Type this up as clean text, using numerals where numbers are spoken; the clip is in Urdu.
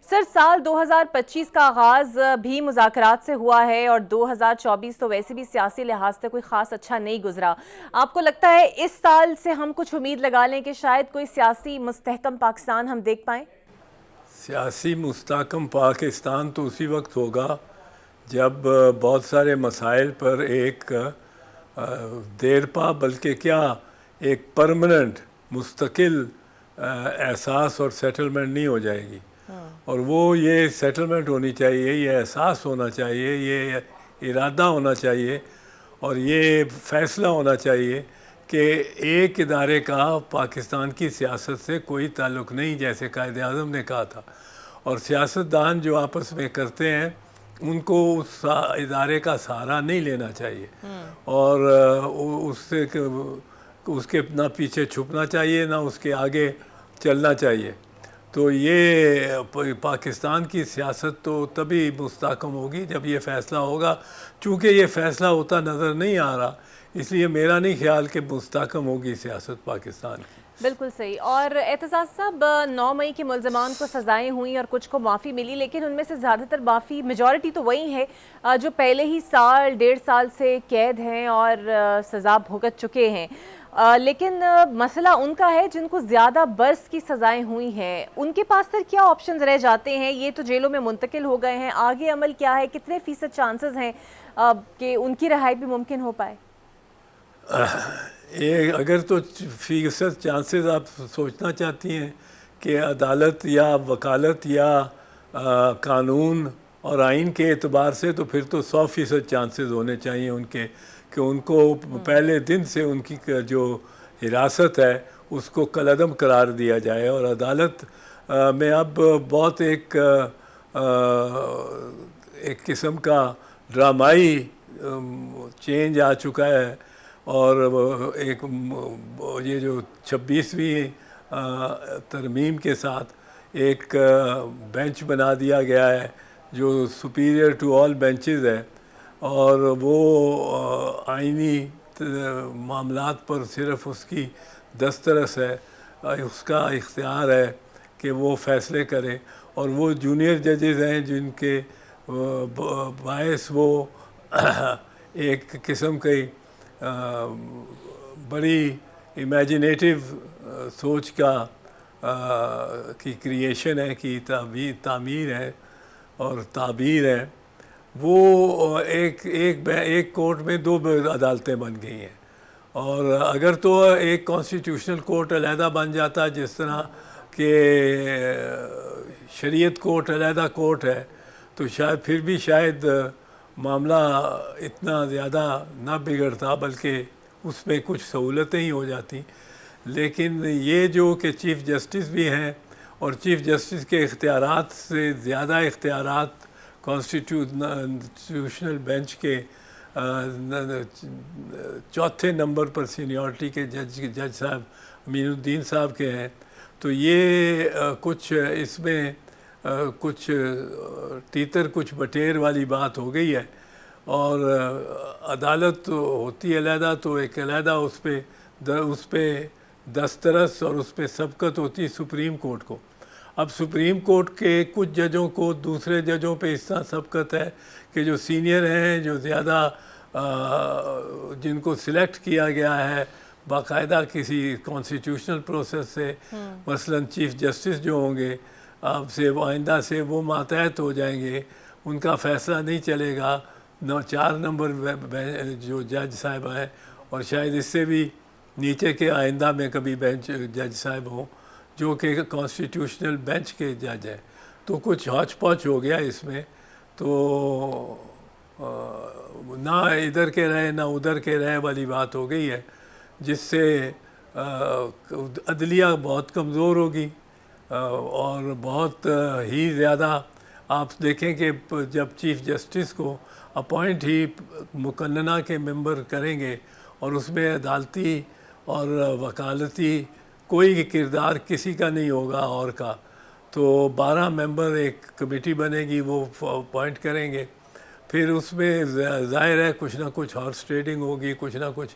سر سال 2025 کا آغاز بھی مذاکرات سے ہوا ہے اور 2024 تو ویسے بھی سیاسی لحاظ سے کوئی خاص اچھا نہیں گزرا. آپ کو لگتا ہے اس سال سے ہم کچھ امید لگا لیں کہ شاید کوئی سیاسی مستحکم پاکستان ہم دیکھ پائیں؟ سیاسی مستحکم پاکستان تو اسی وقت ہوگا جب بہت سارے مسائل پر ایک دیرپا بلکہ کیا ایک پرماننٹ مستقل احساس اور سیٹلمنٹ نہیں ہو جائے گی. اور وہ یہ سیٹلمنٹ ہونی چاہیے، یہ احساس ہونا چاہیے، یہ ارادہ ہونا چاہیے اور یہ فیصلہ ہونا چاہیے کہ ایک ادارے کا پاکستان کی سیاست سے کوئی تعلق نہیں، جیسے قائد اعظم نے کہا تھا. اور سیاستدان جو آپس میں کرتے ہیں ان کو اس ادارے کا سہارا نہیں لینا چاہیے اور اس کے نہ پیچھے چھپنا چاہیے نہ اس کے آگے چلنا چاہیے. تو یہ پاکستان کی سیاست تو تبھی مستحکم ہوگی جب یہ فیصلہ ہوگا. چونکہ یہ فیصلہ ہوتا نظر نہیں آ رہا، اس لیے میرا نہیں خیال کہ مستحکم ہوگی سیاست پاکستان کی. بالکل صحیح. اور اعتزاز صاحب، 9 مئی کے ملزمان کو سزائیں ہوئیں اور کچھ کو معافی ملی، لیکن ان میں سے زیادہ تر معافی میجورٹی تو وہی ہے جو پہلے ہی سال 1.5 سال سے قید ہیں اور سزا بھگت چکے ہیں. لیکن مسئلہ ان کا ہے جن کو زیادہ برس کی سزائیں ہوئی ہیں. ان کے پاس سر کیا آپشنز رہ جاتے ہیں؟ یہ تو جیلوں میں منتقل ہو گئے ہیں، آگے عمل کیا ہے؟ کتنے فیصد چانسز ہیں کہ ان کی رہائی بھی ممکن ہو پائے؟ اگر تو فیصد چانسز آپ سوچنا چاہتی ہیں کہ عدالت یا وکالت یا قانون اور آئین کے اعتبار سے، تو پھر تو 100% چانسز ہونے چاہیے ان کے کہ ان کو پہلے دن سے ان کی جو حراست ہے اس کو کالعدم قرار دیا جائے. اور عدالت میں اب بہت ایک قسم کا ڈرامائی چینج آ چکا ہے اور ایک یہ جو 26ویں ترمیم کے ساتھ ایک بینچ بنا دیا گیا ہے جو سپیریئر ٹو آل بینچز ہے اور وہ آئینی معاملات پر صرف اس کی دسترس ہے، اس کا اختیار ہے کہ وہ فیصلے کرے. اور وہ جونیئر ججز ہیں جن کے باعث وہ ایک قسم کی بڑی امیجنیٹو سوچ کی کریشن ہے، کی تعمیر ہے اور تعبیر ہے. وہ ایک کورٹ میں 2 عدالتیں بن گئی ہیں. اور اگر تو ایک کانسٹیٹیوشنل کورٹ علیحدہ بن جاتا جس طرح کہ شریعت کورٹ علیحدہ کورٹ ہے، تو شاید معاملہ اتنا زیادہ نہ بگڑتا بلکہ اس میں کچھ سہولتیں ہی ہو جاتی. لیکن یہ جو کہ چیف جسٹس بھی ہیں اور چیف جسٹس کے اختیارات سے زیادہ اختیارات کانسٹیٹیوشنل بینچ کے 4تھے نمبر پر سینیورٹی کے جج صاحب امین الدین صاحب کے ہیں. تو یہ کچھ اس میں کچھ تیتر کچھ بٹیر والی بات ہو گئی ہے. اور عدالت ہوتی علیحدہ تو ایک علیحدہ اس پہ دسترس اور اس پہ سبقت ہوتی سپریم کورٹ کو. اب سپریم کورٹ کے کچھ ججوں کو دوسرے ججوں پہ اس طرح سبقت ہے کہ جو سینئر ہیں، جو زیادہ جن کو سلیکٹ کیا گیا ہے باقاعدہ کسی کانسٹیٹیوشنل پروسیس سے، مثلا چیف جسٹس جو ہوں گے اب سے آئندہ سے وہ ماتحت ہو جائیں گے، ان کا فیصلہ نہیں چلے گا. 4 نمبر جو جج صاحب ہیں اور شاید اس سے بھی نیچے کے آئندہ میں کبھی بینچ جج صاحب ہوں جو کہ کانسٹیٹیوشنل بینچ کے جج ہیں. تو کچھ ہاچ پاچ ہو گیا اس میں. تو نہ ادھر کے رہے نہ ادھر کے رہے والی بات ہو گئی ہے، جس سے عدلیہ بہت کمزور ہوگی اور بہت ہی زیادہ. آپ دیکھیں کہ جب چیف جسٹس کو اپوائنٹ ہی مقننہ کے ممبر کریں گے اور اس میں عدالتی اور وکالتی کوئی کردار کسی کا نہیں ہوگا اور کا، تو 12 ممبر ایک کمیٹی بنے گی، وہ اپوائنٹ کریں گے. پھر اس میں ظاہر ہے کچھ نہ کچھ ہارس ٹریڈنگ ہوگی، کچھ نہ کچھ